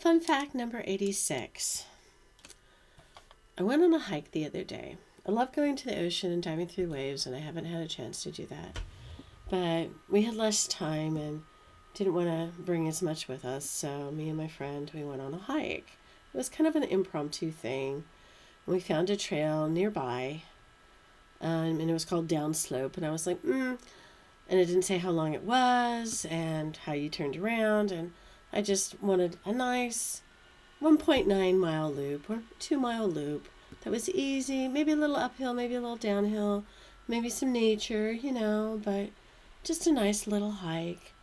Fun fact number 86. I went on a hike the other day. I love going to the ocean and diving through waves, and I haven't had a chance to do that. But we had less time and didn't want to bring as much with us, so me and my friend, we went on a hike. It was kind of an impromptu thing. We found a trail nearby, and it was called Downslope, and I was like, and it didn't say how long it was and how you turned around, and I just wanted a nice 1.9 mile loop or 2 mile loop that was easy, maybe a little uphill, maybe a little downhill, maybe some nature, but just a nice little hike,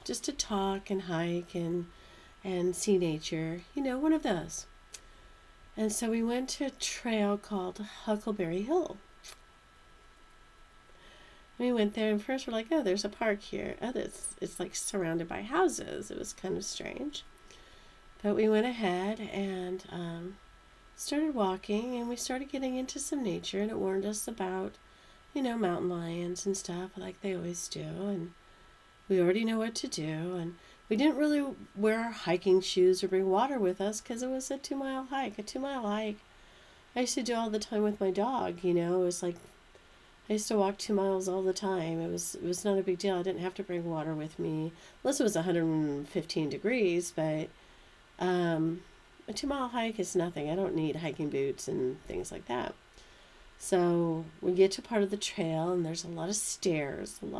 just to talk and hike and see nature, one of those. And so we went to a trail called Huckleberry Hill. We went there, and first we're like, oh, there's a park here. Oh, it's like surrounded by houses. It was kind of strange. But we went ahead and started walking, and we started getting into some nature, and it warned us about, mountain lions and stuff like they always do. And we already know what to do. And we didn't really wear our hiking shoes or bring water with us because it was a 2 mile hike. A 2 mile hike I used to do all the time with my dog. It was like I used to walk 2 miles all the time. It was not a big deal. I didn't have to bring water with me unless it was 115 degrees, but a 2 mile hike is nothing. I don't need hiking boots and things like that. So we get to part of the trail, and there's a lot of stairs. And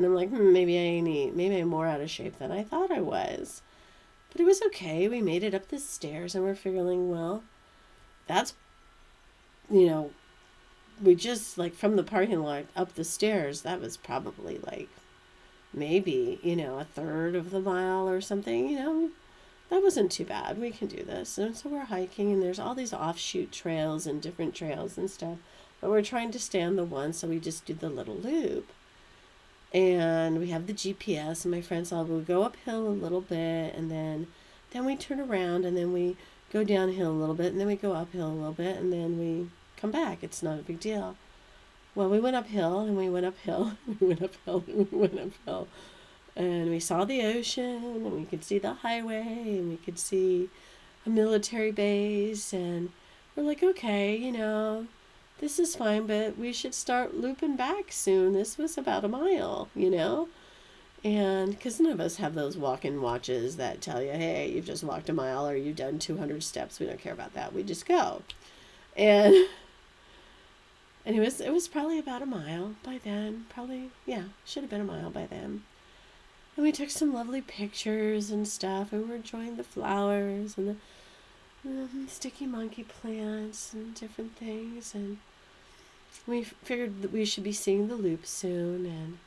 I'm like, maybe I'm more out of shape than I thought I was. But it was okay. We made it up the stairs, and we're figuring, well, that's, we just, from the parking lot up the stairs, that was probably maybe, a third of the mile or something, that wasn't too bad. We can do this. And so we're hiking, and there's all these offshoot trails and different trails and stuff. But we're trying to stay on the one, so we just do the little loop. And we have the GPS, and my friend said, we'll go uphill a little bit, and then we turn around, and then we go downhill a little bit, and then we go uphill a little bit, and then we come back. It's not a big deal. Well, we went uphill, and we went uphill, and we went uphill, and we went uphill. And we saw the ocean, and we could see the highway, and we could see a military base, and we're like, okay, this is fine, but we should start looping back soon. This was about a mile, and because none of us have those walk-in watches that tell you, hey, you've just walked a mile or you've done 200 steps. We don't care about that. We just go. And it was probably about a mile by then. Probably, yeah, should have been a mile by then. And we took some lovely pictures and stuff, and we were enjoying the flowers and the sticky monkey plants and different things. And we figured that we should be seeing the loop soon, and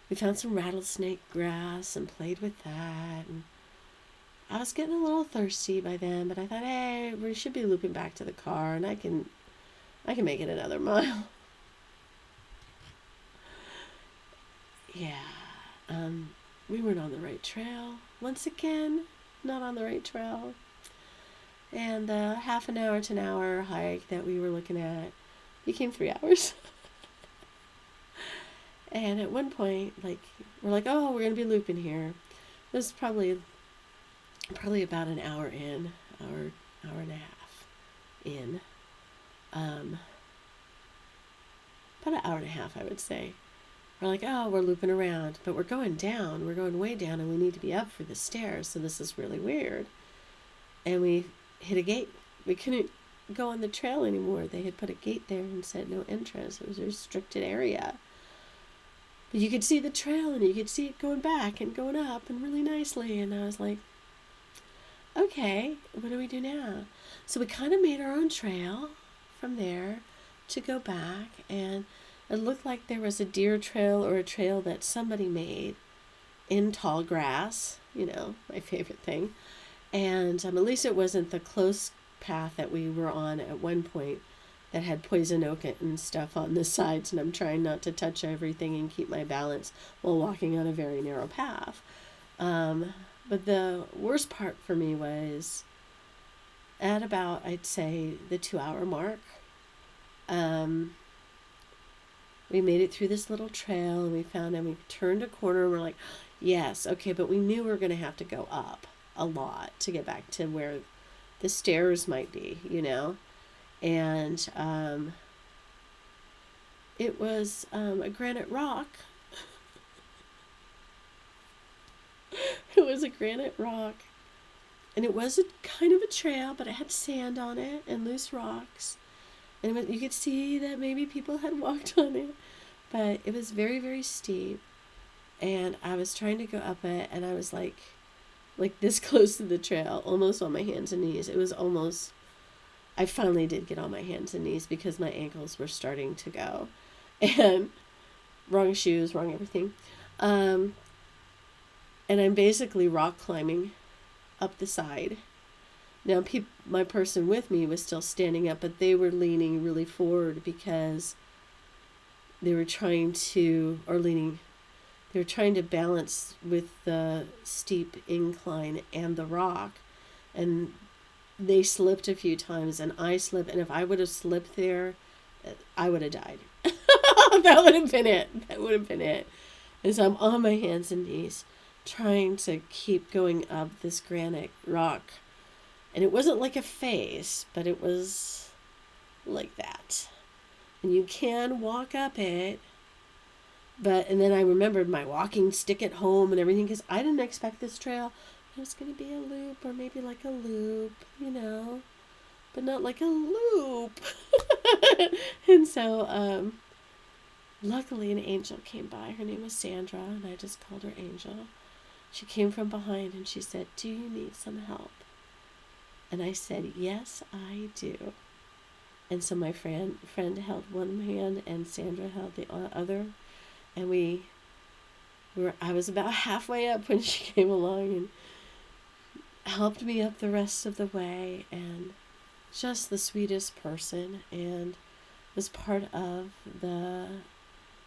we found some rattlesnake grass and played with that. And I was getting a little thirsty by then, but I thought, hey, we should be looping back to the car, and I can make it another mile. Yeah. We weren't on the right trail. Once again, not on the right trail. And the half an hour to an hour hike that we were looking at became 3 hours. And at one point, we're like, oh, we're going to be looping here. It was probably about an hour in, hour and a half in. About an hour and a half, I would say. We're like, oh, we're looping around, but we're going down. We're going way down, and we need to be up for the stairs, so this is really weird. And we hit a gate. We couldn't go on the trail anymore. They had put a gate there and said no entrance. It was a restricted area. But you could see the trail, and you could see it going back and going up and really nicely. And I was like, okay, what do we do now? So we kind of made our own trail from there to go back, and it looked like there was a deer trail or a trail that somebody made in tall grass, my favorite thing. And at least it wasn't the close path that we were on at one point that had poison oak and stuff on the sides, and I'm trying not to touch everything and keep my balance while walking on a very narrow path. But the worst part for me was at about, I'd say, the 2 hour mark. we made it through this little trail, and we turned a corner, and we're like, yes, okay, but we knew we were going to have to go up a lot to get back to where the stairs might be, and it was a granite rock. It was a granite rock, and it was a kind of a trail, but it had sand on it and loose rocks, and you could see that maybe people had walked on it, but it was very, very steep, and I was trying to go up it, and I was like this close to the trail, almost on my hands and knees. It was almost, I finally did get on my hands and knees because my ankles were starting to go, and wrong shoes, wrong everything. And I'm basically rock climbing up the side. Now, my person with me was still standing up, but they were leaning really forward because they were trying to balance with the steep incline and the rock, and they slipped a few times, and I slipped, and if I would have slipped there, I would have died. That would have been it. And so I'm on my hands and knees trying to keep going up this granite rock, and it wasn't like a face, but it was like that, and you can walk up it. And then I remembered my walking stick at home and everything, because I didn't expect this trail. It was going to be a loop, or maybe like a loop, but not like a loop. And so, luckily an angel came by. Her name was Sandra, and I just called her Angel. She came from behind, and she said, "Do you need some help?" And I said, "Yes, I do." And so my friend held one hand, and Sandra held the other. And I was about halfway up when she came along and helped me up the rest of the way, and just the sweetest person, and was part of the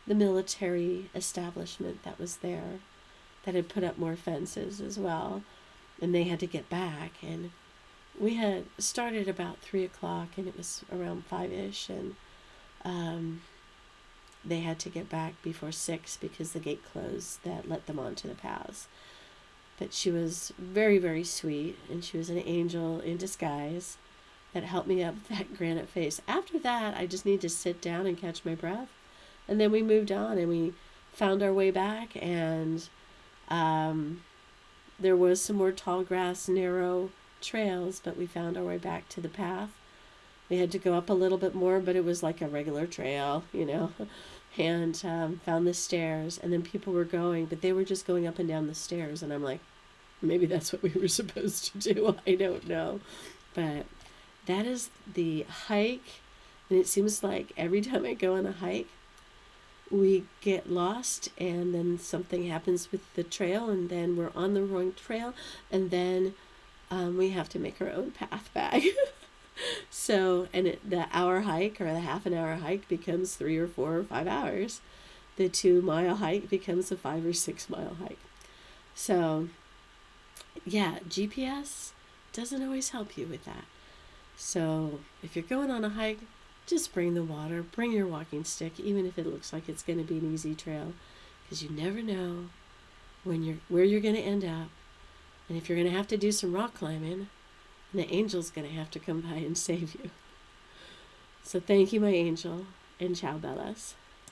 military establishment that was there, that had put up more fences as well, and they had to get back, and we had started about 3:00, and it was around 5-ish, and they had to get back before 6 because the gate closed that let them onto the paths. But she was very, very sweet, and she was an angel in disguise that helped me up that granite face. After that, I just needed to sit down and catch my breath, and then we moved on, and we found our way back, and there was some more tall grass, narrow trails, but we found our way back to the path. We had to go up a little bit more, but it was like a regular trail, and found the stairs, and then people were going, but they were just going up and down the stairs, and I'm like, maybe that's what we were supposed to do. I don't know. But that is the hike, and it seems like every time I go on a hike, we get lost, and then something happens with the trail, and then we're on the wrong trail, and then we have to make our own path back. So, and the hour hike, or the half an hour hike, becomes 3 or 4 or 5 hours. The 2-mile hike becomes a 5 or 6 mile hike. So, yeah, GPS doesn't always help you with that. So, if you're going on a hike, just bring the water, bring your walking stick, even if it looks like it's going to be an easy trail, because you never know where you're going to end up, and if you're going to have to do some rock climbing, and the angel's going to have to come by and save you. So thank you, my angel, and ciao, Bellas.